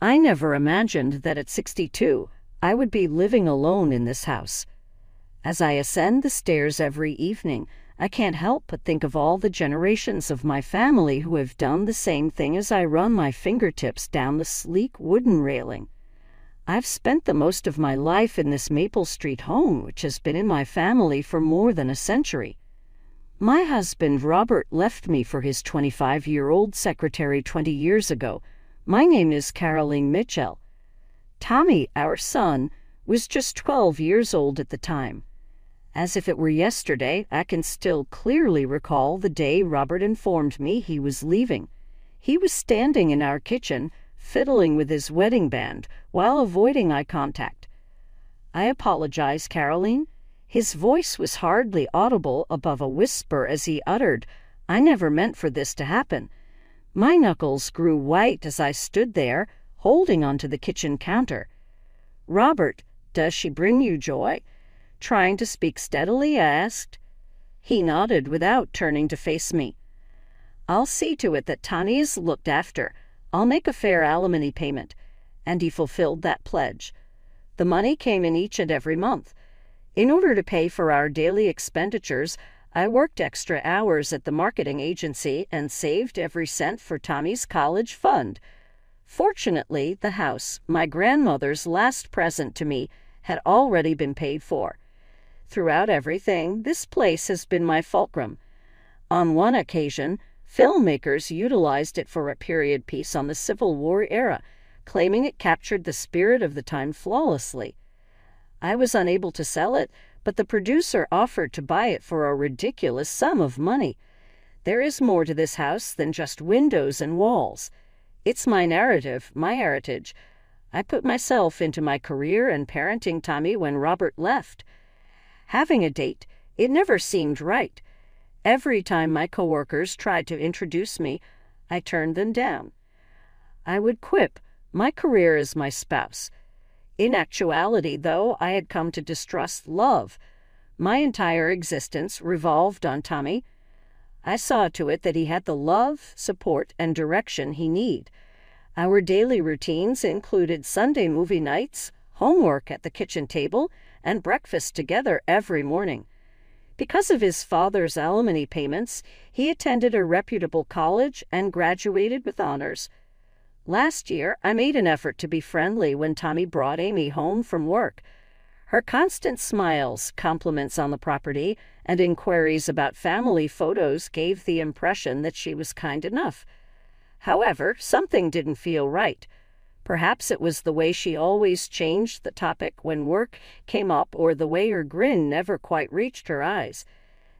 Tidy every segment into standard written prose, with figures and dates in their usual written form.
I never imagined that at 62, I would be living alone in this house. As I ascend the stairs every evening, I can't help but think of all the generations of my family who have done the same thing as I run my fingertips down the sleek wooden railing. I've spent the most of my life in this Maple Street home, which has been in my family for more than a century. My husband Robert left me for his 25-year-old secretary 20 years ago. My name is Caroline Mitchell. Tommy, our son, was just 12 years old at the time. As if it were yesterday, I can still clearly recall the day Robert informed me he was leaving. He was standing in our kitchen, fiddling with his wedding band, while avoiding eye contact. "I apologize, Caroline." His voice was hardly audible above a whisper as he uttered, "I never meant for this to happen." My knuckles grew white as I stood there, holding onto the kitchen counter. "Robert, does she bring you joy?" Trying to speak steadily, I asked. He nodded without turning to face me. "I'll see to it that Tani is looked after. I'll make a fair alimony payment." And he fulfilled that pledge. The money came in each and every month. In order to pay for our daily expenditures, I worked extra hours at the marketing agency and saved every cent for Tommy's college fund. Fortunately, the house, my grandmother's last present to me, had already been paid for. Throughout everything, this place has been my fulcrum. On one occasion, filmmakers utilized it for a period piece on the Civil War era, claiming it captured the spirit of the time flawlessly. I was unable to sell it, but the producer offered to buy it for a ridiculous sum of money. There is more to this house than just windows and walls. It's my narrative, my heritage. I put myself into my career and parenting Tommy when Robert left. Having a date, it never seemed right. Every time my coworkers tried to introduce me, I turned them down. I would quip, "My career is my spouse." In actuality, though, I had come to distrust love. My entire existence revolved on Tommy. I saw to it that he had the love, support, and direction he needed. Our daily routines included Sunday movie nights, homework at the kitchen table, and breakfast together every morning. Because of his father's alimony payments, he attended a reputable college and graduated with honors. Last year, I made an effort to be friendly when Tommy brought Amy home from work. Her constant smiles, compliments on the property, and inquiries about family photos gave the impression that she was kind enough. However, something didn't feel right. Perhaps it was the way she always changed the topic when work came up, or the way her grin never quite reached her eyes.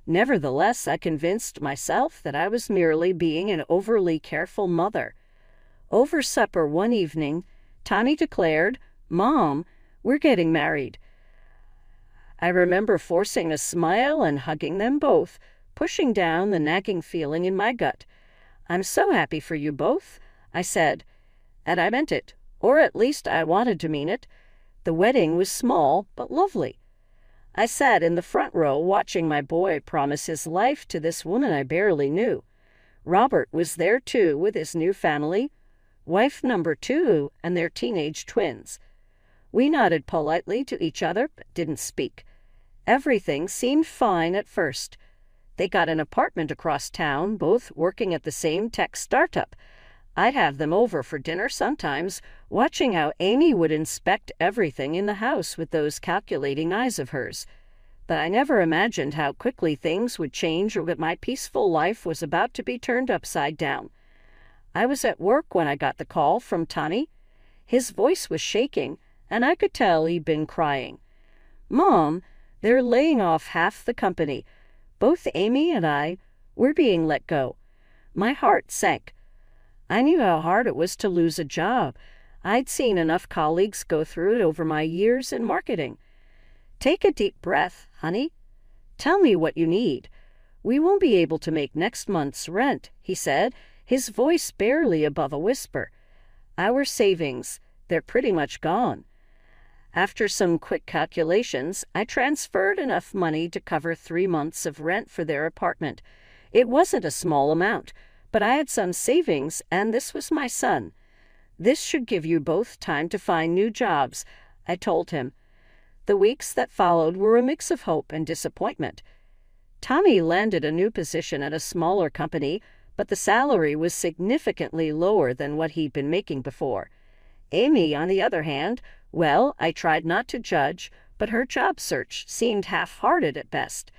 Nevertheless, I convinced myself that I was merely being an overly careful mother. Over supper one evening, Tommy declared, "Mom, we're getting married." I remember forcing a smile and hugging them both, pushing down the nagging feeling in my gut. "I'm so happy for you both," I said. And I meant it, or at least I wanted to mean it. The wedding was small, but lovely. I sat in the front row watching my boy promise his life to this woman I barely knew. Robert was there too with his new family, wife number 2 and their teenage twins. We nodded politely to each other, but didn't speak. Everything seemed fine at first. They got an apartment across town, both working at the same tech startup. I'd have them over for dinner sometimes, watching how Amy would inspect everything in the house with those calculating eyes of hers. But I never imagined how quickly things would change, or that my peaceful life was about to be turned upside down. I was at work when I got the call from Tommy. His voice was shaking, and I could tell he'd been crying. "Mom, they're laying off half the company. Both Amy and I, we're being let go." My heart sank. I knew how hard it was to lose a job. I'd seen enough colleagues go through it over my years in marketing. "Take a deep breath, honey. Tell me what you need. We won't be able to make next month's rent," he said, his voice barely above a whisper. "Our savings, they're pretty much gone." After some quick calculations, I transferred enough money to cover 3 months of rent for their apartment. It wasn't a small amount, but I had some savings, and this was my son. This should give you both time to find new jobs, I told him. The weeks that followed were a mix of hope and disappointment. Tommy landed a new position at a smaller company, but the salary was significantly lower than what he'd been making before. Amy, on the other hand, well, I tried not to judge, but her job search seemed half-hearted at best.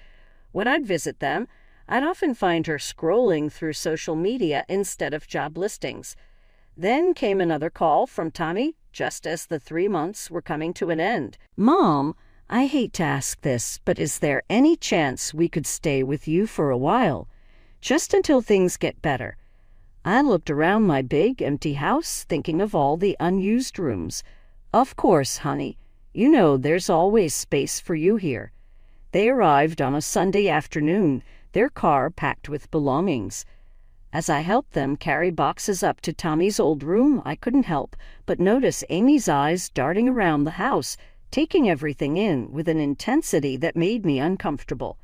When I'd visit them, I'd often find her scrolling through social media instead of job listings. Then came another call from Tommy, just as the 3 months were coming to an end. "Mom, I hate to ask this, but is there any chance we could stay with you for a while, just until things get better?" I looked around my big, empty house, thinking of all the unused rooms. "Of course, honey. You know there's always space for you here." They arrived on a Sunday afternoon, their car packed with belongings. As I helped them carry boxes up to Tommy's old room, I couldn't help but notice Amy's eyes darting around the house, taking everything in with an intensity that made me uncomfortable.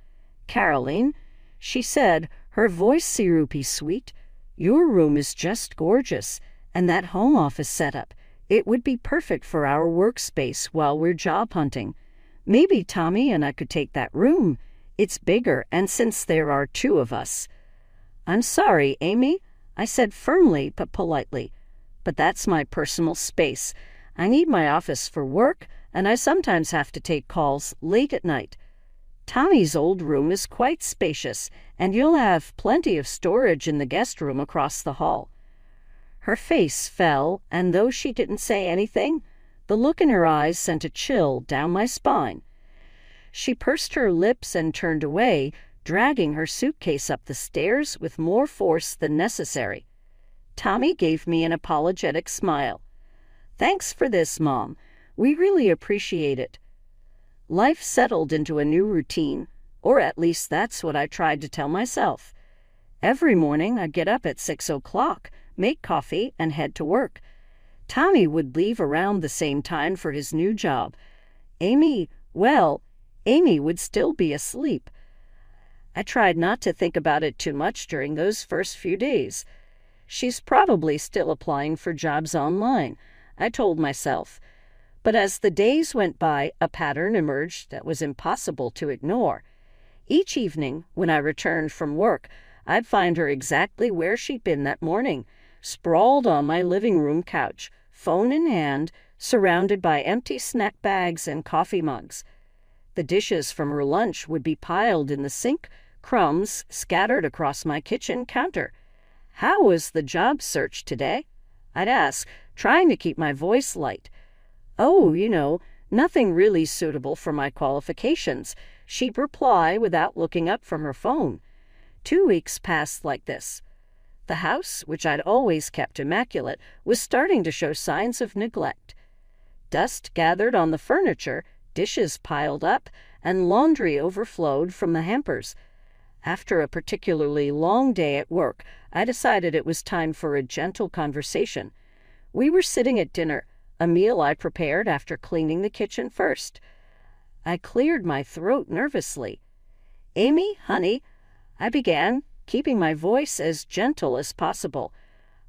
"Caroline," she said, her voice syrupy sweet, "your room is just gorgeous, and that home office setup, it would be perfect for our workspace while we're job hunting. Maybe Tommy and I could take that room. It's bigger, and since there are 2 of us." "I'm sorry, Amy," I said firmly but politely, "but that's my personal space. I need my office for work, and I sometimes have to take calls late at night. Tommy's old room is quite spacious, and you'll have plenty of storage in the guest room across the hall." Her face fell, and though she didn't say anything, the look in her eyes sent a chill down my spine. She pursed her lips and turned away, dragging her suitcase up the stairs with more force than necessary. Tommy gave me an apologetic smile. "Thanks for this, Mom. We really appreciate it." Life settled into a new routine, or at least that's what I tried to tell myself. Every morning I'd get up at 6 o'clock, make coffee, and head to work. Tommy would leave around the same time for his new job. Amy would still be asleep. I tried not to think about it too much during those first few days. "She's probably still applying for jobs online," I told myself. But as the days went by, a pattern emerged that was impossible to ignore. Each evening, when I returned from work, I'd find her exactly where she'd been that morning, sprawled on my living room couch, phone in hand, surrounded by empty snack bags and coffee mugs. The dishes from her lunch would be piled in the sink, crumbs scattered across my kitchen counter. "How was the job search today?" I'd ask, trying to keep my voice light. "Oh, nothing really suitable for my qualifications," she'd reply without looking up from her phone. 2 weeks passed like this. The house, which I'd always kept immaculate, was starting to show signs of neglect. Dust gathered on the furniture, dishes piled up, and laundry overflowed from the hampers. After a particularly long day at work, I decided it was time for a gentle conversation. We were sitting at dinner, a meal I prepared after cleaning the kitchen first. I cleared my throat nervously. "Amy, honey," I began, keeping my voice as gentle as possible.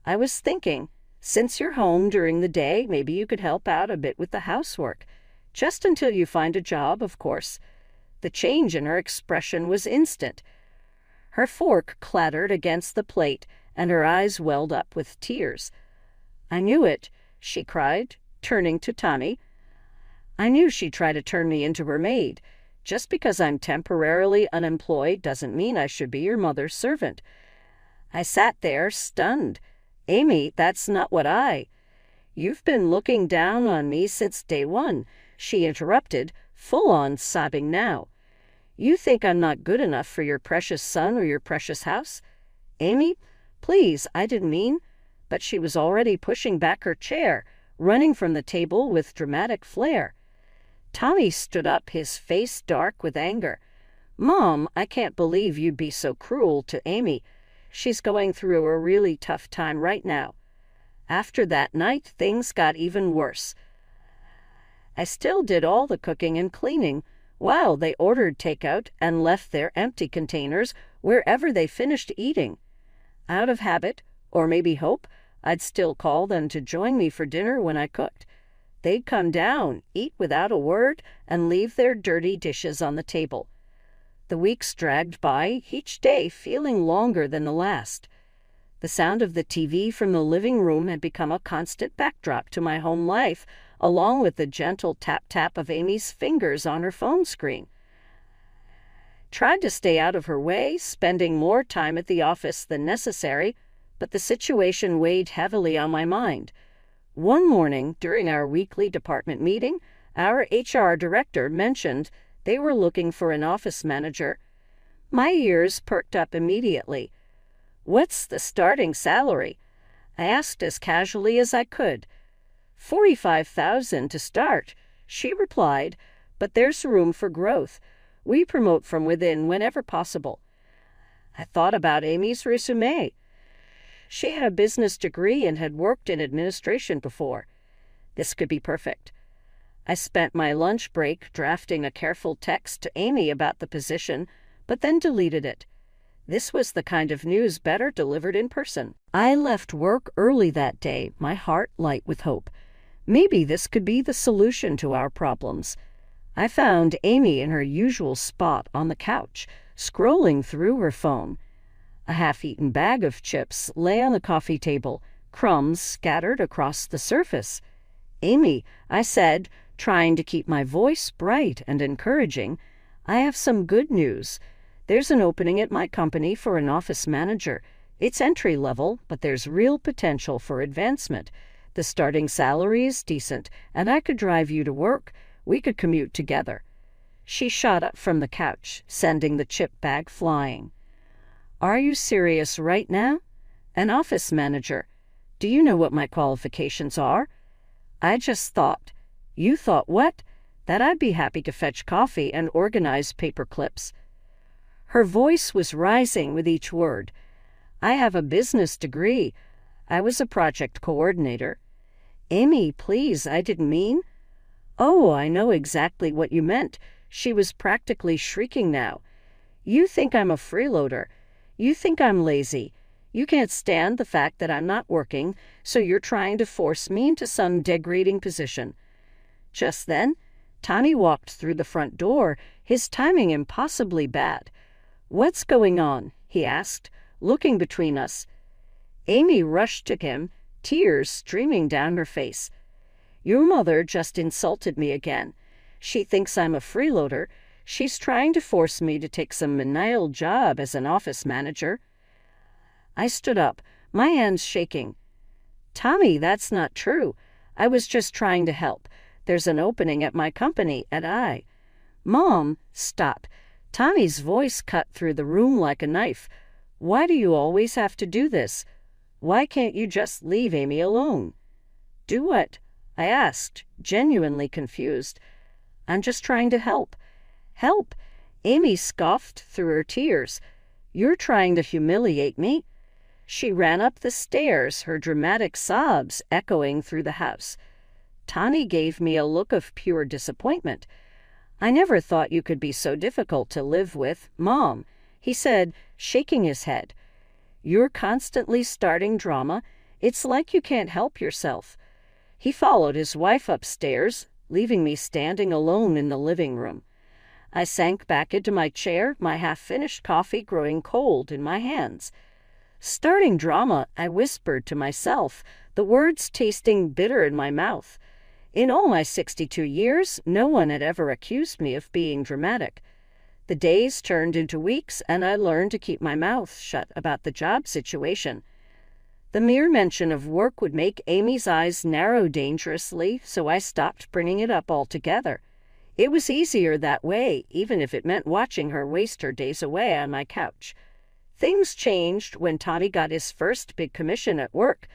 "I was thinking, since you're home during the day, maybe you could help out a bit with the housework. Just until you find a job, of course." The change in her expression was instant. Her fork clattered against the plate, and her eyes welled up with tears. "I knew it," she cried, turning to Tommy. "I knew she'd try to turn me into her maid. Just because I'm temporarily unemployed doesn't mean I should be your mother's servant." I sat there, stunned. "Amy, that's not what You've been looking down on me since day one," she interrupted, full-on sobbing now. "You think I'm not good enough for your precious son or your precious house? Amy, please, I didn't mean..." But she was already pushing back her chair, running from the table with dramatic flair. Tommy stood up, his face dark with anger. "Mom, I can't believe you'd be so cruel to Amy. She's going through a really tough time right now." After that night, things got even worse. I still did all the cooking and cleaning, while they ordered takeout and left their empty containers wherever they finished eating. Out of habit, or maybe hope, I'd still call them to join me for dinner when I cooked. They'd come down, eat without a word, and leave their dirty dishes on the table. The weeks dragged by, each day feeling longer than the last. The sound of the TV from the living room had become a constant backdrop to my home life, along with the gentle tap-tap of Amy's fingers on her phone screen. Tried to stay out of her way, spending more time at the office than necessary, but the situation weighed heavily on my mind. One morning, during our weekly department meeting, our HR director mentioned they were looking for an office manager. My ears perked up immediately. "What's the starting salary?" I asked as casually as I could. "$45,000 to start," she replied, "but there's room for growth. We promote from within whenever possible." I thought about Amy's resume. She had a business degree and had worked in administration before. This could be perfect. I spent my lunch break drafting a careful text to Amy about the position, but then deleted it. This was the kind of news better delivered in person. I left work early that day, my heart light with hope. Maybe this could be the solution to our problems. I found Amy in her usual spot on the couch, scrolling through her phone. A half-eaten bag of chips lay on the coffee table, crumbs scattered across the surface. "Amy," I said, trying to keep my voice bright and encouraging, "I have some good news. There's an opening at my company for an office manager. It's entry level, but there's real potential for advancement. The starting salary is decent, and I could drive you to work. We could commute together." She shot up from the couch, sending the chip bag flying. "Are you serious right now? An office manager. Do you know what my qualifications are?" I just thought. "You thought what?" "That I'd be happy to fetch coffee and organize paper clips." Her voice was rising with each word. "I have a business degree. I was a project coordinator." "Amy, please, I didn't mean—" "Oh, I know exactly what you meant." She was practically shrieking now. "You think I'm a freeloader. You think I'm lazy. You can't stand the fact that I'm not working, so you're trying to force me into some degrading position." Just then, Tommy walked through the front door, his timing impossibly bad. "What's going on?" he asked, looking between us. Amy rushed to him, tears streaming down her face. "Your mother just insulted me again. She thinks I'm a freeloader. She's trying to force me to take some menial job as an office manager." I stood up, my hands shaking. "Tommy, that's not true. I was just trying to help. There's an opening at my company, and I—" "Mom, stop." Tommy's voice cut through the room like a knife. "Why do you always have to do this? Why can't you just leave Amy alone?" "Do what?" I asked, genuinely confused. "I'm just trying to help." "Help?" Amy scoffed through her tears. "You're trying to humiliate me?" She ran up the stairs, her dramatic sobs echoing through the house. Tommy gave me a look of pure disappointment. "I never thought you could be so difficult to live with, Mom," he said, shaking his head. "You're constantly starting drama. It's like you can't help yourself." He followed his wife upstairs, leaving me standing alone in the living room. I sank back into my chair, my half-finished coffee growing cold in my hands. "Starting drama," I whispered to myself, the words tasting bitter in my mouth. In all my 62 years, no one had ever accused me of being dramatic. The days turned into weeks, and I learned to keep my mouth shut about the job situation. The mere mention of work would make Amy's eyes narrow dangerously, so I stopped bringing it up altogether. It was easier that way, even if it meant watching her waste her days away on my couch. Things changed when Tommy got his first big commission at work.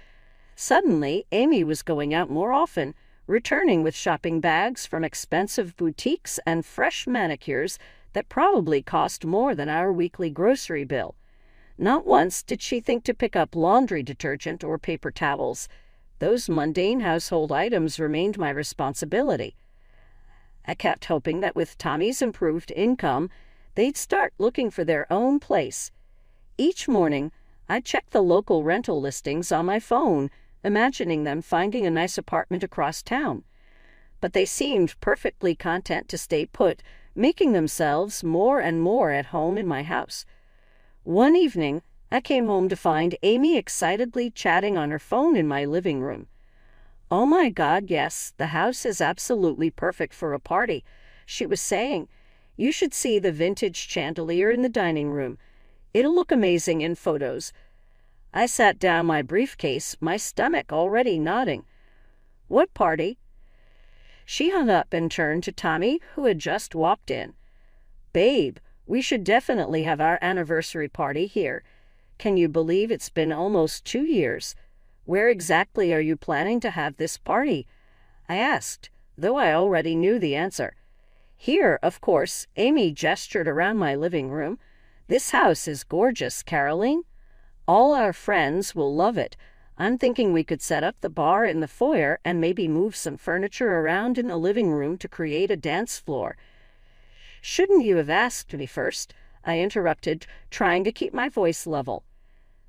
Suddenly, Amy was going out more often, returning with shopping bags from expensive boutiques and fresh manicures that probably cost more than our weekly grocery bill. Not once did she think to pick up laundry detergent or paper towels. Those mundane household items remained my responsibility. I kept hoping that with Tommy's improved income, they'd start looking for their own place. Each morning, I checked the local rental listings on my phone, imagining them finding a nice apartment across town. But they seemed perfectly content to stay put, making themselves more and more at home in my house. One evening, I came home to find Amy excitedly chatting on her phone in my living room. "Oh my God, yes, the house is absolutely perfect for a party," she was saying. "You should see the vintage chandelier in the dining room. It'll look amazing in photos." I sat down my briefcase, my stomach already nodding. "What party?" She hung up and turned to Tommy, who had just walked in. "Babe, we should definitely have our anniversary party here. Can you believe it's been almost 2 years? Where exactly are you planning to have this party?" I asked, though I already knew the answer. "Here, of course," Amy gestured around my living room. "This house is gorgeous, Caroline. All our friends will love it. I'm thinking we could set up the bar in the foyer and maybe move some furniture around in the living room to create a dance floor." "Shouldn't you have asked me first?" I interrupted, trying to keep my voice level.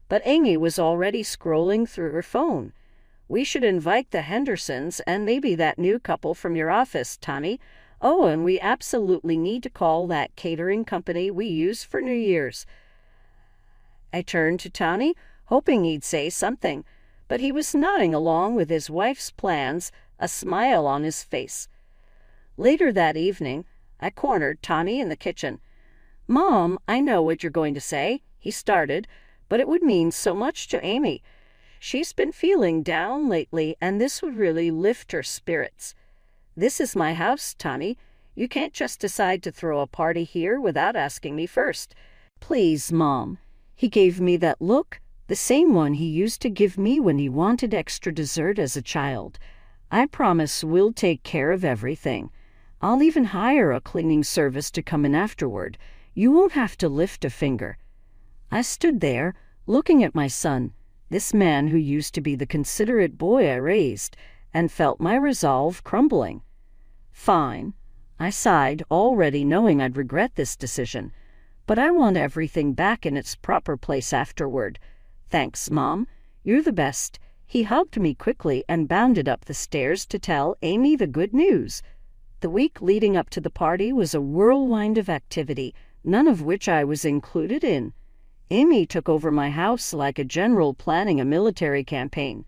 But Amy was already scrolling through her phone. "We should invite the Hendersons and maybe that new couple from your office, Tommy. Oh, and we absolutely need to call that catering company we use for New Year's." I turned to Tommy, hoping he'd say something, but he was nodding along with his wife's plans, a smile on his face. Later that evening, I cornered Tommy in the kitchen. "Mom, I know what you're going to say," he started, "but it would mean so much to Amy. She's been feeling down lately, and this would really lift her spirits. This is my house, Tommy. You can't just decide to throw a party here without asking me first." "Please, Mom." He gave me that look, the same one he used to give me when he wanted extra dessert as a child. "I promise we'll take care of everything. I'll even hire a cleaning service to come in afterward. You won't have to lift a finger." I stood there, looking at my son, this man who used to be the considerate boy I raised, and felt my resolve crumbling. "Fine," I sighed, already knowing I'd regret this decision. "But I want everything back in its proper place afterward. Thanks, Mom. You're the best." He hugged me quickly and bounded up the stairs to tell Amy the good news. The week leading up to the party was a whirlwind of activity, none of which I was included in. Amy took over my house like a general planning a military campaign.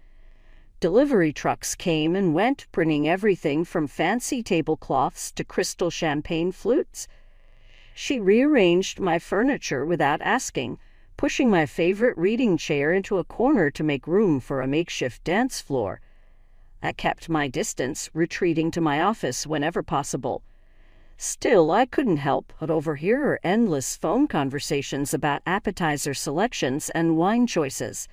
Delivery trucks came and went, bringing everything from fancy tablecloths to crystal champagne flutes. She rearranged my furniture without asking, pushing my favorite reading chair into a corner to make room for a makeshift dance floor. I kept my distance, retreating to my office whenever possible. Still, I couldn't help but overhear her endless phone conversations about appetizer selections and wine choices.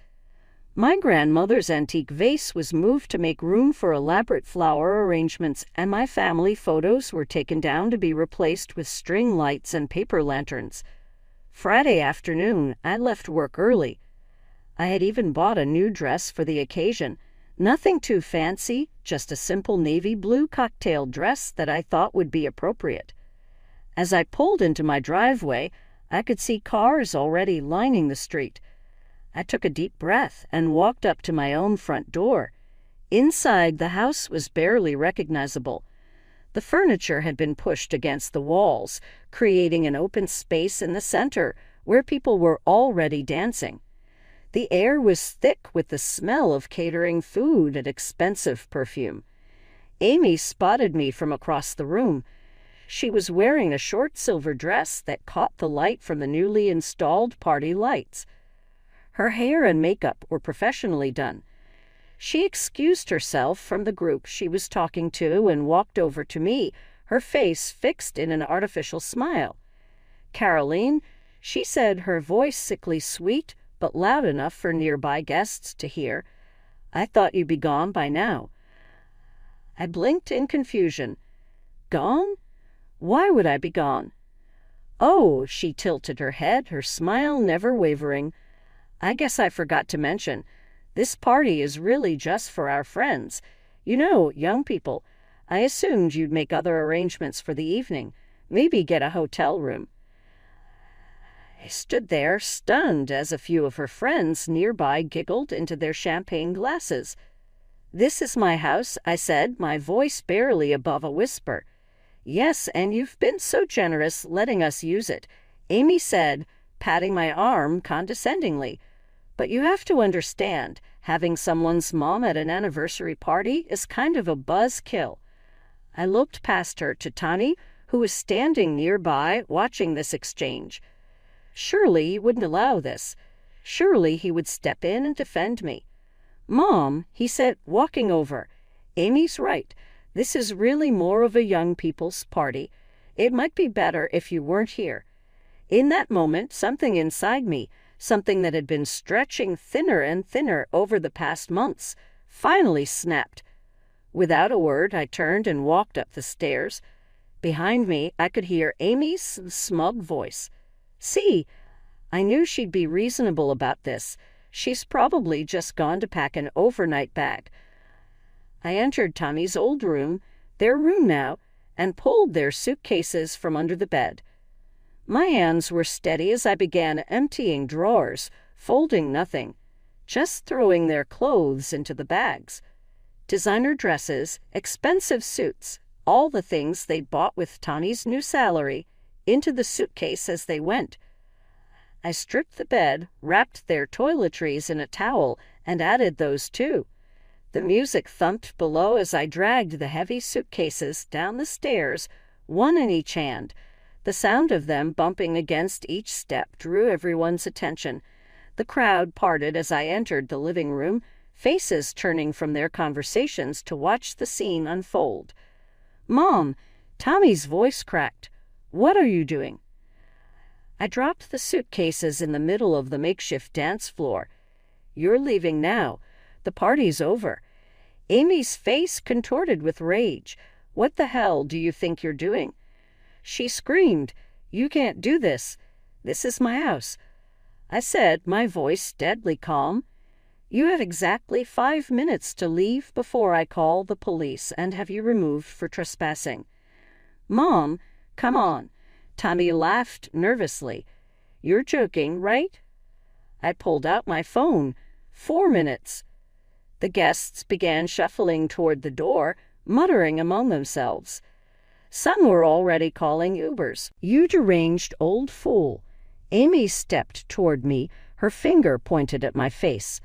My grandmother's antique vase was moved to make room for elaborate flower arrangements, and my family photos were taken down to be replaced with string lights and paper lanterns. Friday afternoon, I left work early. I had even bought a new dress for the occasion. Nothing too fancy, just a simple navy blue cocktail dress that I thought would be appropriate. As I pulled into my driveway, I could see cars already lining the street. I took a deep breath and walked up to my own front door. Inside, the house was barely recognizable. The furniture had been pushed against the walls, creating an open space in the center where people were already dancing. The air was thick with the smell of catering food and expensive perfume. Amy spotted me from across the room. She was wearing a short silver dress that caught the light from the newly installed party lights. Her hair and makeup were professionally done. She excused herself from the group she was talking to and walked over to me, her face fixed in an artificial smile. "Caroline," she said, her voice sickly sweet, but loud enough for nearby guests to hear, "I thought you'd be gone by now." I blinked in confusion. "Gone? Why would I be gone?" "Oh," she tilted her head, her smile never wavering. "I guess I forgot to mention, this party is really just for our friends. You know, young people. I assumed you'd make other arrangements for the evening, maybe get a hotel room." I stood there, stunned, as a few of her friends nearby giggled into their champagne glasses. "This is my house," I said, my voice barely above a whisper. "Yes, and you've been so generous letting us use it," Amy said, patting my arm condescendingly. "But you have to understand, having someone's mom at an anniversary party is kind of a buzzkill." I looked past her to Tommy, who was standing nearby watching this exchange. Surely he wouldn't allow this. Surely he would step in and defend me. "Mom," he said, walking over, "Amy's right. This is really more of a young people's party. It might be better if you weren't here." In that moment, something inside me, something that had been stretching thinner and thinner over the past months, finally snapped. Without a word, I turned and walked up the stairs. Behind me, I could hear Amy's smug voice. "See, I knew she'd be reasonable about this. She's probably just gone to pack an overnight bag." I entered Tommy's old room, their room now, and pulled their suitcases from under the bed. My hands were steady as I began emptying drawers, folding nothing, just throwing their clothes into the bags. Designer dresses, expensive suits, all the things they'd bought with Tommy's new salary, into the suitcase as they went. I stripped the bed, wrapped their toiletries in a towel, and added those too. The music thumped below as I dragged the heavy suitcases down the stairs, one in each hand. The sound of them bumping against each step drew everyone's attention. The crowd parted as I entered the living room, faces turning from their conversations to watch the scene unfold. "Mom," Tommy's voice cracked. "What are you doing?" I dropped the suitcases in the middle of the makeshift dance floor. "You're leaving now. The party's over." Amy's face contorted with rage. "What the hell do you think you're doing?" She screamed, "You can't do this. This is my house." I said, my voice deadly calm, "You have exactly 5 minutes to leave before I call the police and have you removed for trespassing." "Mom, come on." Tommy laughed nervously. "You're joking, right?" I pulled out my phone. 4 minutes. The guests began shuffling toward the door, muttering among themselves. Some were already calling Ubers. "You deranged old fool." Amy stepped toward me, her finger pointed at my face.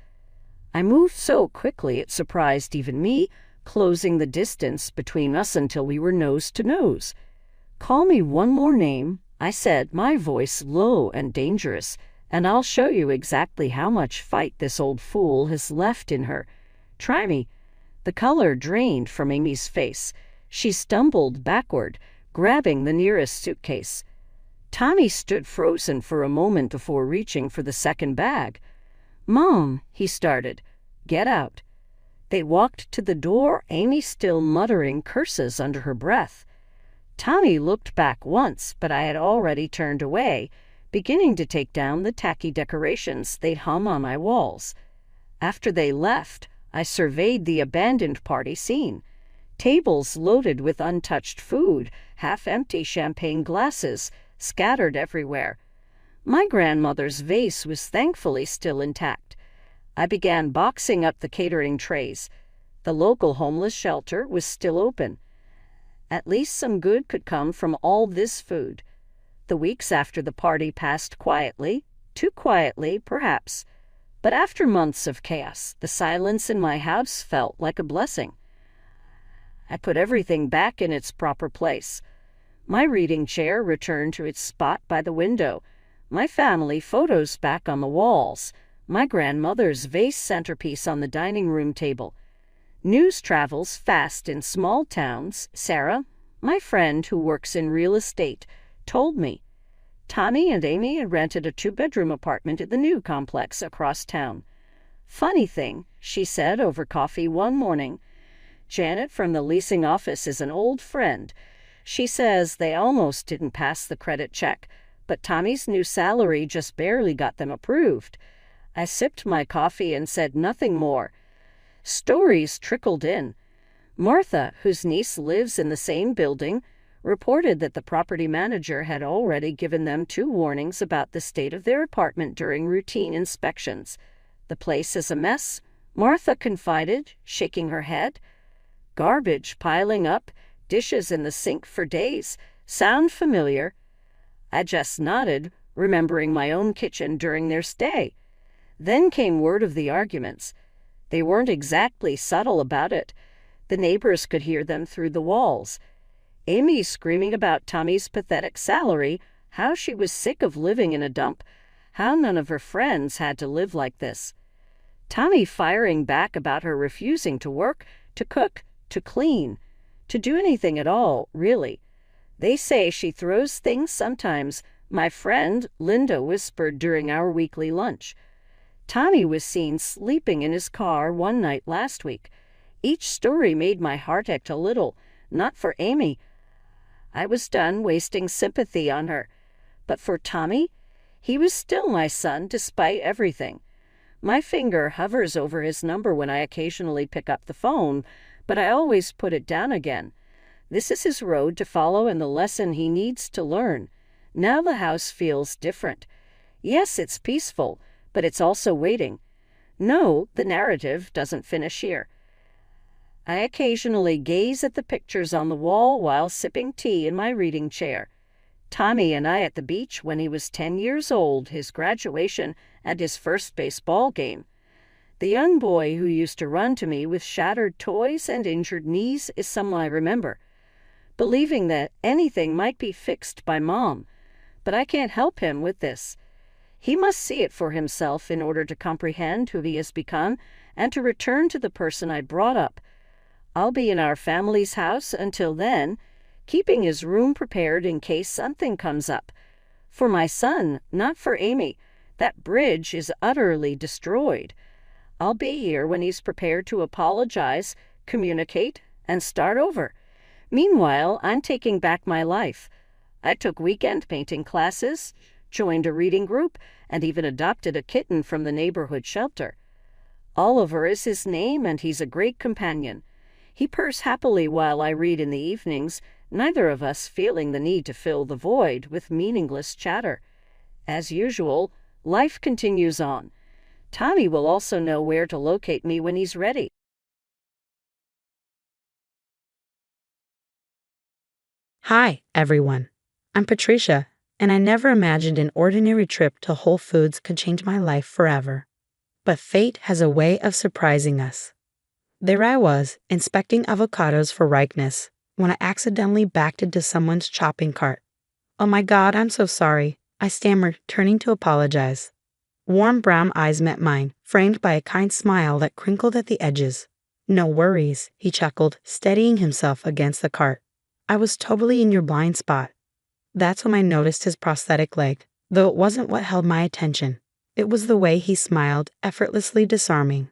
I moved so quickly it surprised even me, closing the distance between us until we were nose to nose. "Call me one more name," I said, my voice low and dangerous, "and I'll show you exactly how much fight this old fool has left in her. Try me." The color drained from Amy's face. She stumbled backward, grabbing the nearest suitcase. Tommy stood frozen for a moment before reaching for the second bag. "Mom," he started. "Get out." They walked to the door, Amy still muttering curses under her breath. Tommy looked back once, but I had already turned away, beginning to take down the tacky decorations they'd hung on my walls. After they left, I surveyed the abandoned party scene. Tables loaded with untouched food, half-empty champagne glasses scattered everywhere. My grandmother's vase was thankfully still intact. I began boxing up the catering trays. The local homeless shelter was still open. At least some good could come from all this food. The weeks after the party passed quietly, too quietly, perhaps. But after months of chaos, the silence in my house felt like a blessing. I put everything back in its proper place. My reading chair returned to its spot by the window, my family photos back on the walls, my grandmother's vase centerpiece on the dining room table. News travels fast in small towns. Sarah, my friend who works in real estate, told me. Tommy and Amy had rented a 2-bedroom apartment in the new complex across town. "Funny thing," she said over coffee one morning. "Janet from the leasing office is an old friend. She says they almost didn't pass the credit check, but Tommy's new salary just barely got them approved." I sipped my coffee and said nothing more. Stories trickled in. Martha, whose niece lives in the same building, reported that the property manager had already given them 2 warnings about the state of their apartment during routine inspections. "The place is a mess," Martha confided, shaking her head. "Garbage piling up, dishes in the sink for days. Sound familiar?" I just nodded, remembering my own kitchen during their stay. Then came word of the arguments. They weren't exactly subtle about it. The neighbors could hear them through the walls. Amy screaming about Tommy's pathetic salary, how she was sick of living in a dump, how none of her friends had to live like this. Tommy firing back about her refusing to work, to cook, to clean, to do anything at all, really. "They say she throws things sometimes," my friend Linda whispered during our weekly lunch. Tommy was seen sleeping in his car one night last week. Each story made my heart ache a little, not for Amy. I was done wasting sympathy on her. But for Tommy, he was still my son despite everything. My finger hovers over his number when I occasionally pick up the phone, but I always put it down again. This is his road to follow and the lesson he needs to learn. Now the house feels different. Yes, it's peaceful, but it's also waiting. No, the narrative doesn't finish here. I occasionally gaze at the pictures on the wall while sipping tea in my reading chair. Tommy and I at the beach when he was 10 years old, his graduation, and his first baseball game. The young boy who used to run to me with shattered toys and injured knees is someone I remember, believing that anything might be fixed by Mom. But I can't help him with this. He must see it for himself in order to comprehend who he has become and to return to the person I brought up. I'll be in our family's house until then, keeping his room prepared in case something comes up. For my son, not for Amy. That bridge is utterly destroyed. I'll be here when he's prepared to apologize, communicate, and start over. Meanwhile, I'm taking back my life. I took weekend painting classes, joined a reading group, and even adopted a kitten from the neighborhood shelter. Oliver is his name, and he's a great companion. He purrs happily while I read in the evenings, neither of us feeling the need to fill the void with meaningless chatter. As usual, life continues on. Tommy will also know where to locate me when he's ready. Hi, everyone. I'm Patricia, and I never imagined an ordinary trip to Whole Foods could change my life forever. But fate has a way of surprising us. There I was, inspecting avocados for ripeness, when I accidentally backed into someone's shopping cart. "Oh my God, I'm so sorry," I stammered, turning to apologize. Warm brown eyes met mine, framed by a kind smile that crinkled at the edges. "No worries," he chuckled, steadying himself against the cart. "I was totally in your blind spot." That's when I noticed his prosthetic leg, though it wasn't what held my attention. It was the way he smiled, effortlessly disarming.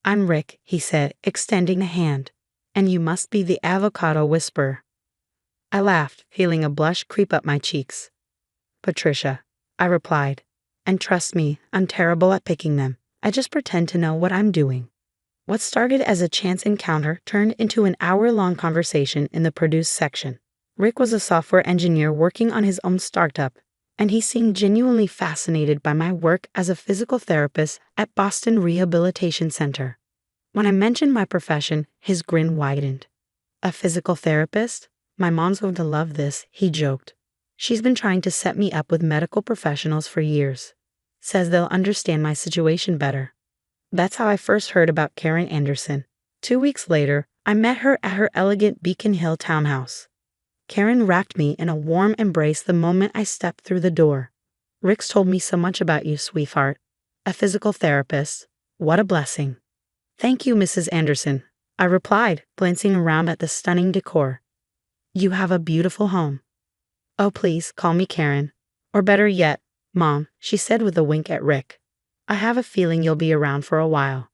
"I'm Rick," he said, extending a hand. "And you must be the avocado whisperer." I laughed, feeling a blush creep up my cheeks. "Patricia," I replied. "And trust me, I'm terrible at picking them. I just pretend to know what I'm doing." What started as a chance encounter turned into an hour-long conversation in the produce section. Rick was a software engineer working on his own startup, and he seemed genuinely fascinated by my work as a physical therapist at Boston Rehabilitation Center. When I mentioned my profession, his grin widened. "A physical therapist? My mom's going to love this," he joked. "She's been trying to set me up with medical professionals for years. Says they'll understand my situation better." That's how I first heard about Karen Anderson. 2 weeks later, I met her at her elegant Beacon Hill townhouse. Karen wrapped me in a warm embrace the moment I stepped through the door. "Rick's told me so much about you, sweetheart. A physical therapist. What a blessing." "Thank you, Mrs. Anderson," I replied, glancing around at the stunning decor. "You have a beautiful home." "Oh, please, call me Karen. Or better yet, Mom," she said with a wink at Rick. "I have a feeling you'll be around for a while."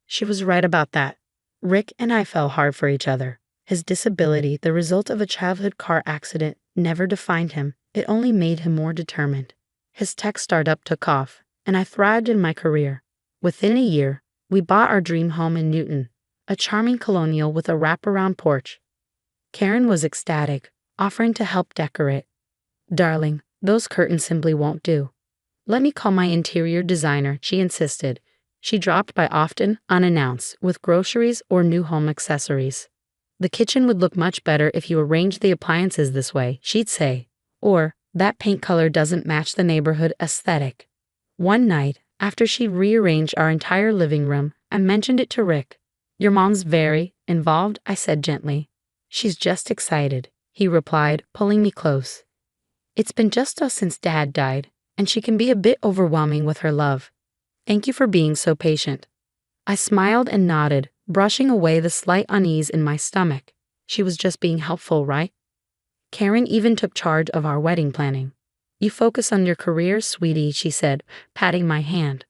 She was right about that. Rick and I fell hard for each other. His disability, the result of a childhood car accident, never defined him. It only made him more determined. His tech startup took off, and I thrived in my career. Within a year, we bought our dream home in Newton, a charming colonial with a wraparound porch. Karen was ecstatic, offering to help decorate. "Darling, those curtains simply won't do. Let me call my interior designer," she insisted. She dropped by often, unannounced, with groceries or new home accessories. "The kitchen would look much better if you arranged the appliances this way," she'd say. Or, "That paint color doesn't match the neighborhood aesthetic." One night, after she rearranged our entire living room, I mentioned it to Rick. "Your mom's very involved," I said gently. "She's just excited," he replied, pulling me close. "It's been just us since Dad died, and she can be a bit overwhelming with her love. Thank you for being so patient." I smiled and nodded, brushing away the slight unease in my stomach. She was just being helpful, right? Karen even took charge of our wedding planning. "You focus on your career, sweetie," she said, patting my hand.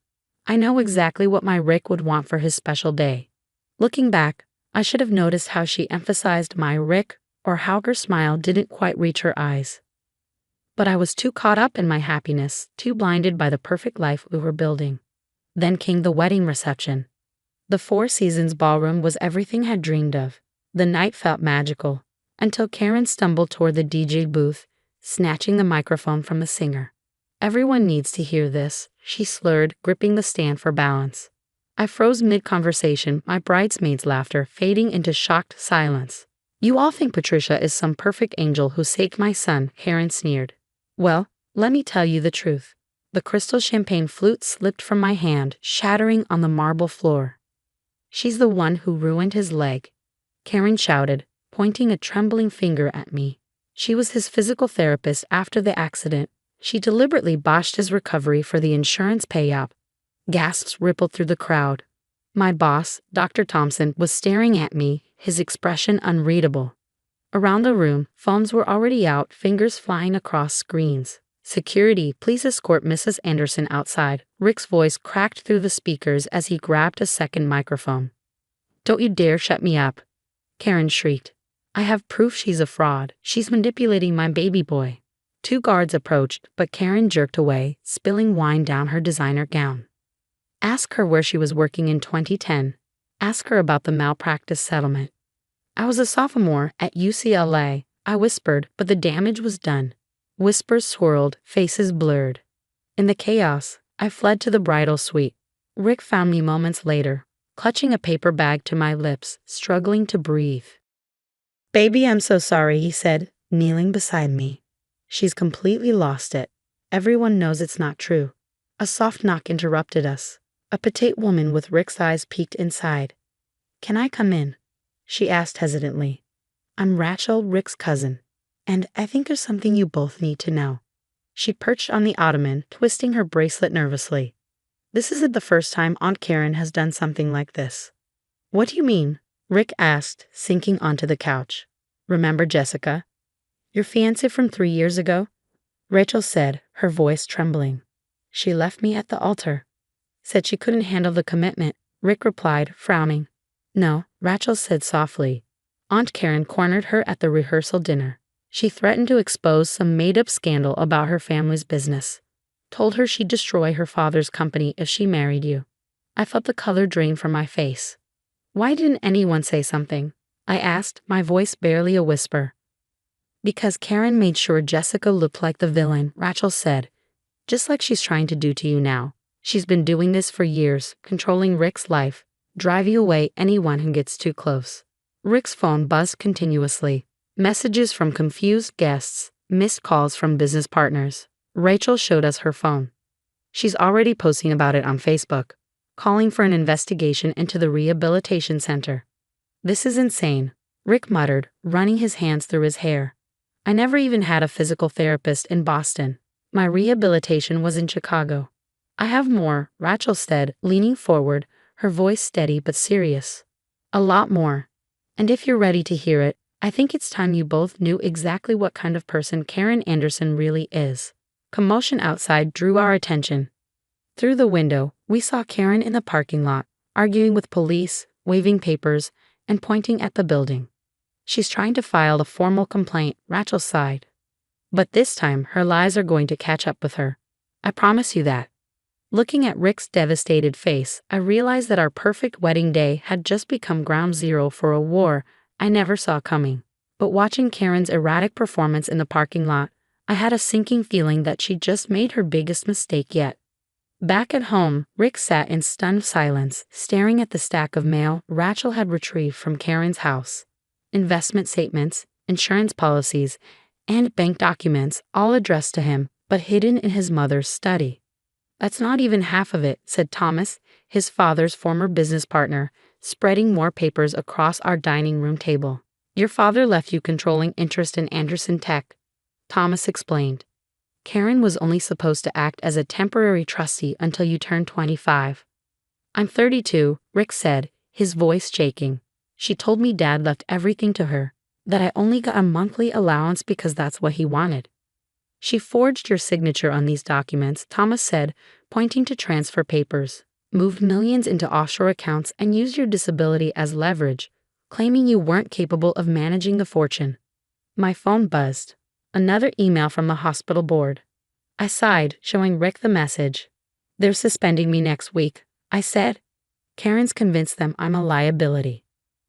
I know exactly what my Rick would want for his special day. Looking back, I should have noticed how she emphasized my Rick, or how her smile didn't quite reach her eyes. But I was too caught up in my happiness, too blinded by the perfect life we were building. Then came the wedding reception. The Four Seasons ballroom was everything I had dreamed of. The night felt magical, until Karen stumbled toward the DJ booth, snatching the microphone from the singer. "Everyone needs to hear this," she slurred, gripping the stand for balance. I froze mid-conversation, my bridesmaids' laughter fading into shocked silence. "You all think Patricia is some perfect angel who saved my son," Karen sneered. "Well, let me tell you the truth." The crystal champagne flute slipped from my hand, shattering on the marble floor. "She's the one who ruined his leg," Karen shouted, pointing a trembling finger at me. "She was his physical therapist after the accident. She deliberately botched his recovery for the insurance payout." Gasps rippled through the crowd. My boss, Dr. Thompson, was staring at me, his expression unreadable. Around the room, phones were already out, fingers flying across screens. "Security, please escort Mrs. Anderson outside." Rick's voice cracked through the speakers as he grabbed a second microphone. "Don't you dare shut me up," Karen shrieked. "I have proof she's a fraud. She's manipulating my baby boy." Two guards approached, but Karen jerked away, spilling wine down her designer gown. "Ask her where she was working in 2010. Ask her about the malpractice settlement." "I was a sophomore at UCLA," I whispered, but the damage was done. Whispers swirled, faces blurred. In the chaos, I fled to the bridal suite. Rick found me moments later, clutching a paper bag to my lips, struggling to breathe. "Baby, I'm so sorry," he said, kneeling beside me. "She's completely lost it. Everyone knows it's not true." A soft knock interrupted us. A petite woman with Rick's eyes peeked inside. "Can I come in?" she asked hesitantly. "I'm Rachel, Rick's cousin, and I think there's something you both need to know." She perched on the ottoman, twisting her bracelet nervously. "This isn't the first time Aunt Karen has done something like this." "What do you mean?" Rick asked, sinking onto the couch. "Remember Jessica? Your fiancé from 3 years ago?" Rachel said, her voice trembling. "She left me at the altar. Said she couldn't handle the commitment," Rick replied, frowning. "No," Rachel said softly. "Aunt Karen cornered her at the rehearsal dinner. She threatened to expose some made-up scandal about her family's business. Told her she'd destroy her father's company if she married you." I felt the color drain from my face. "Why didn't anyone say something?" I asked, my voice barely a whisper. "Because Karen made sure Jessica looked like the villain," Rachel said. "Just like she's trying to do to you now. She's been doing this for years, controlling Rick's life, driving away anyone who gets too close." Rick's phone buzzed continuously. Messages from confused guests, missed calls from business partners. Rachel showed us her phone. "She's already posting about it on Facebook, calling for an investigation into the rehabilitation center." "This is insane," Rick muttered, running his hands through his hair. "I never even had a physical therapist in Boston. My rehabilitation was in Chicago." "I have more," Rachel said, leaning forward, her voice steady but serious. "A lot more. And if you're ready to hear it, I think it's time you both knew exactly what kind of person Karen Anderson really is." Commotion outside drew our attention. Through the window, we saw Karen in the parking lot, arguing with police, waving papers, and pointing at the building. "She's trying to file a formal complaint," Rachel sighed. "But this time, her lies are going to catch up with her. I promise you that." Looking at Rick's devastated face, I realized that our perfect wedding day had just become ground zero for a war I never saw coming. But watching Karen's erratic performance in the parking lot, I had a sinking feeling that she just made her biggest mistake yet. Back at home, Rick sat in stunned silence, staring at the stack of mail Rachel had retrieved from Karen's house. Investment statements, insurance policies, and bank documents, all addressed to him, but hidden in his mother's study. "That's not even half of it," said Thomas, his father's former business partner, spreading more papers across our dining room table. "Your father left you controlling interest in Anderson Tech," Thomas explained. "Karen was only supposed to act as a temporary trustee until you turned 25. "I'm 32, Rick said, his voice shaking. "She told me Dad left everything to her, that I only got a monthly allowance because that's what he wanted." "She forged your signature on these documents," Thomas said, pointing to transfer papers, "moved millions into offshore accounts and used your disability as leverage, claiming you weren't capable of managing the fortune." My phone buzzed. Another email from the hospital board. I sighed, showing Rick the message. "They're suspending me next week," I said. "Karen's convinced them I'm a liability."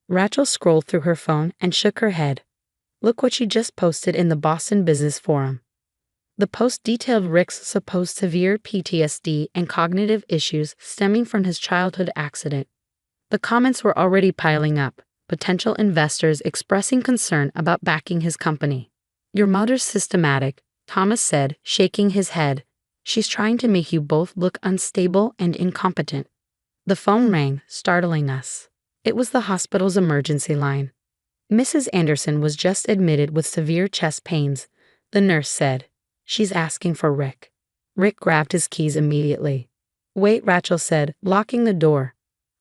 Rachel scrolled through her phone and shook her head. "Look what she just posted in the Boston Business Forum." The post detailed Rick's supposed severe PTSD and cognitive issues stemming from his childhood accident. The comments were already piling up, potential investors expressing concern about backing his company. "Your mother's systematic," Thomas said, shaking his head. "She's trying to make you both look unstable and incompetent." The phone rang, startling us. It was the hospital's emergency line. "Mrs. Anderson was just admitted with severe chest pains," the nurse said. "She's asking for Rick." Rick grabbed his keys immediately. "Wait," Rachel said, locking the door.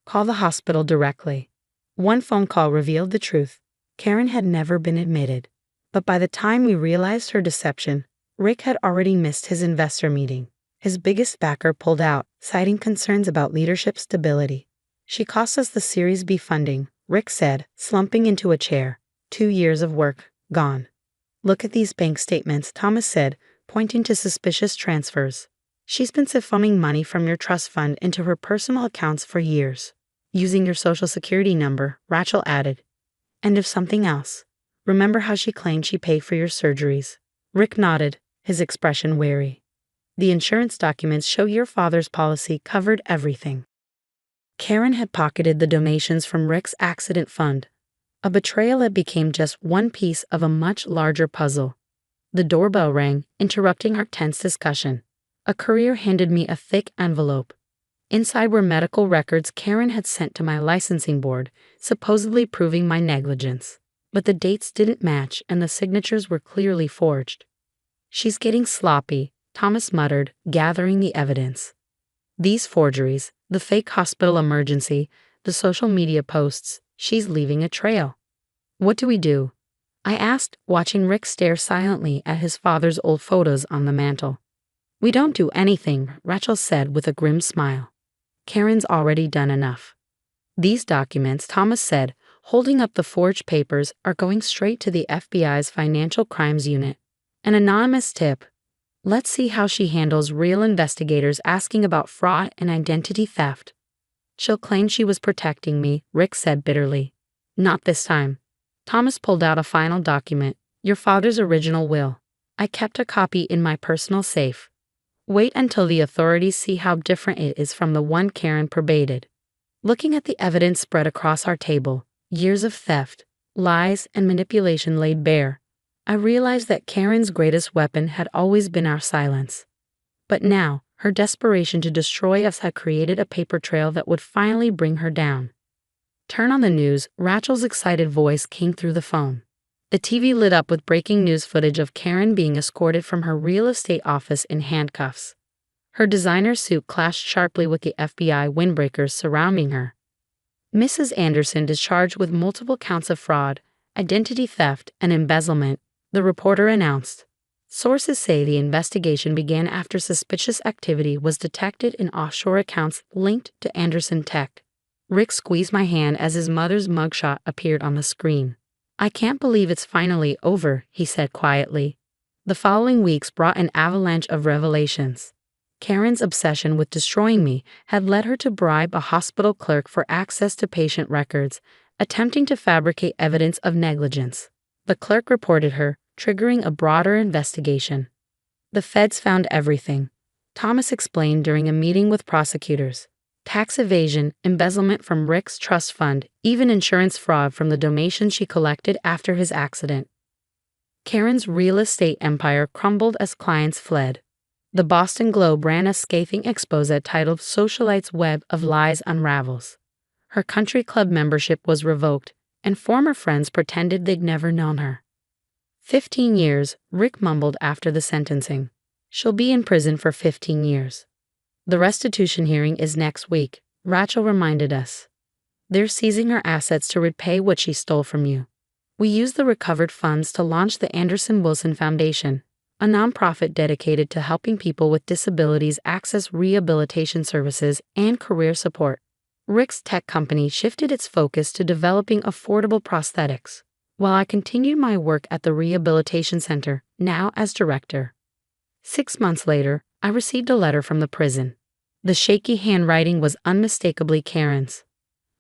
"Call the hospital directly." One phone call revealed the truth. Karen had never been admitted. But by the time we realized her deception, Rick had already missed his investor meeting. His biggest backer pulled out, citing concerns about leadership stability. "She cost us the Series B funding," Rick said, slumping into a chair. 2 years of work, gone. "Look at these bank statements," Thomas said, pointing to suspicious transfers. "She's been siphoning money from your trust fund into her personal accounts for years." "Using your social security number," Rachel added. "And if something else. Remember how she claimed she paid for your surgeries?" Rick nodded, his expression wary. "The insurance documents show your father's policy covered everything." Karen had pocketed the donations from Rick's accident fund, a betrayal that became just one piece of a much larger puzzle. The doorbell rang, interrupting our tense discussion. A courier handed me a thick envelope. Inside were medical records Karen had sent to my licensing board, supposedly proving my negligence. But the dates didn't match and the signatures were clearly forged. "She's getting sloppy," Thomas muttered, gathering the evidence. "These forgeries, the fake hospital emergency, the social media posts, she's leaving a trail." "What do we do?" I asked, watching Rick stare silently at his father's old photos on the mantel. "We don't do anything," Rachel said with a grim smile. "Karen's already done enough." "These documents," Thomas said, holding up the forged papers, "are going straight to the FBI's Financial Crimes Unit. An anonymous tip. Let's see how she handles real investigators asking about fraud and identity theft." "She'll claim she was protecting me," Rick said bitterly. "Not this time." Thomas pulled out a final document, your father's original will. "I kept a copy in my personal safe. Wait until the authorities see how different it is from the one Karen probated." Looking at the evidence spread across our table, years of theft, lies, and manipulation laid bare, I realized that Karen's greatest weapon had always been our silence. But now, her desperation to destroy us had created a paper trail that would finally bring her down. "Turn on the news," Rachel's excited voice came through the phone. The TV lit up with breaking news footage of Karen being escorted from her real estate office in handcuffs. Her designer suit clashed sharply with the FBI windbreakers surrounding her. "Mrs. Anderson is charged with multiple counts of fraud, identity theft, and embezzlement," the reporter announced. Sources say the investigation began after suspicious activity was detected in offshore accounts linked to Anderson Tech. Rick squeezed my hand as his mother's mugshot appeared on the screen. "I can't believe it's finally over," he said quietly. The following weeks brought an avalanche of revelations. Karen's obsession with destroying me had led her to bribe a hospital clerk for access to patient records, attempting to fabricate evidence of negligence. The clerk reported her, triggering a broader investigation. The feds found everything, Thomas explained during a meeting with prosecutors. Tax evasion, embezzlement from Rick's trust fund, even insurance fraud from the donations she collected after his accident. Karen's real estate empire crumbled as clients fled. The Boston Globe ran a scathing expose titled "Socialite's Web of Lies Unravels." Her country club membership was revoked, and former friends pretended they'd never known her. 15 years, Rick mumbled after the sentencing. She'll be in prison for 15 years. The restitution hearing is next week, Rachel reminded us. They're seizing her assets to repay what she stole from you. We used the recovered funds to launch the Anderson Wilson Foundation, a nonprofit dedicated to helping people with disabilities access rehabilitation services and career support. Rick's tech company shifted its focus to developing affordable prosthetics, while I continued my work at the Rehabilitation Center, now as director. 6 months later, I received a letter from the prison. The shaky handwriting was unmistakably Karen's.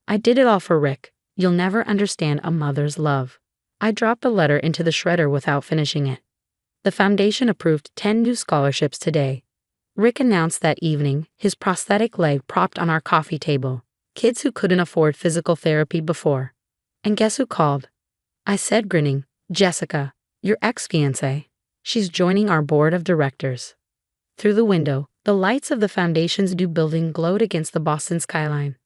"I did it all for Rick. You'll never understand a mother's love." I dropped the letter into the shredder without finishing it. The foundation approved 10 new scholarships today. Rick announced that evening, his prosthetic leg propped on our coffee table. Kids who couldn't afford physical therapy before. And guess who called? I said, grinning, "Jessica, your ex-fiancée. She's joining our board of directors." Through the window, the lights of the foundation's new building glowed against the Boston skyline.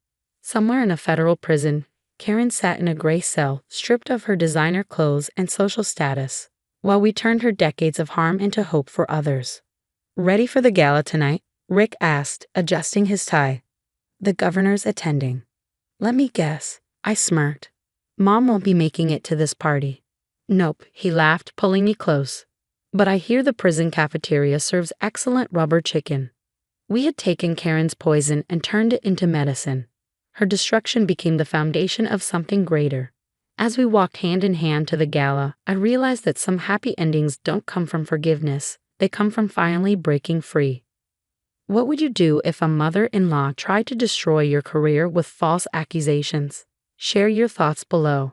Somewhere in a federal prison, Karen sat in a gray cell, stripped of her designer clothes and social status, while we turned her decades of harm into hope for others. "Ready for the gala tonight?" Rick asked, adjusting his tie. "The governor's attending." "Let me guess." I smirked. "Mom won't be making it to this party." "Nope," he laughed, pulling me close. "But I hear the prison cafeteria serves excellent rubber chicken." We had taken Karen's poison and turned it into medicine. Her destruction became the foundation of something greater. As we walked hand in hand to the gala, I realized that some happy endings don't come from forgiveness, they come from finally breaking free. What would you do if a mother-in-law tried to destroy your career with false accusations? Share your thoughts below.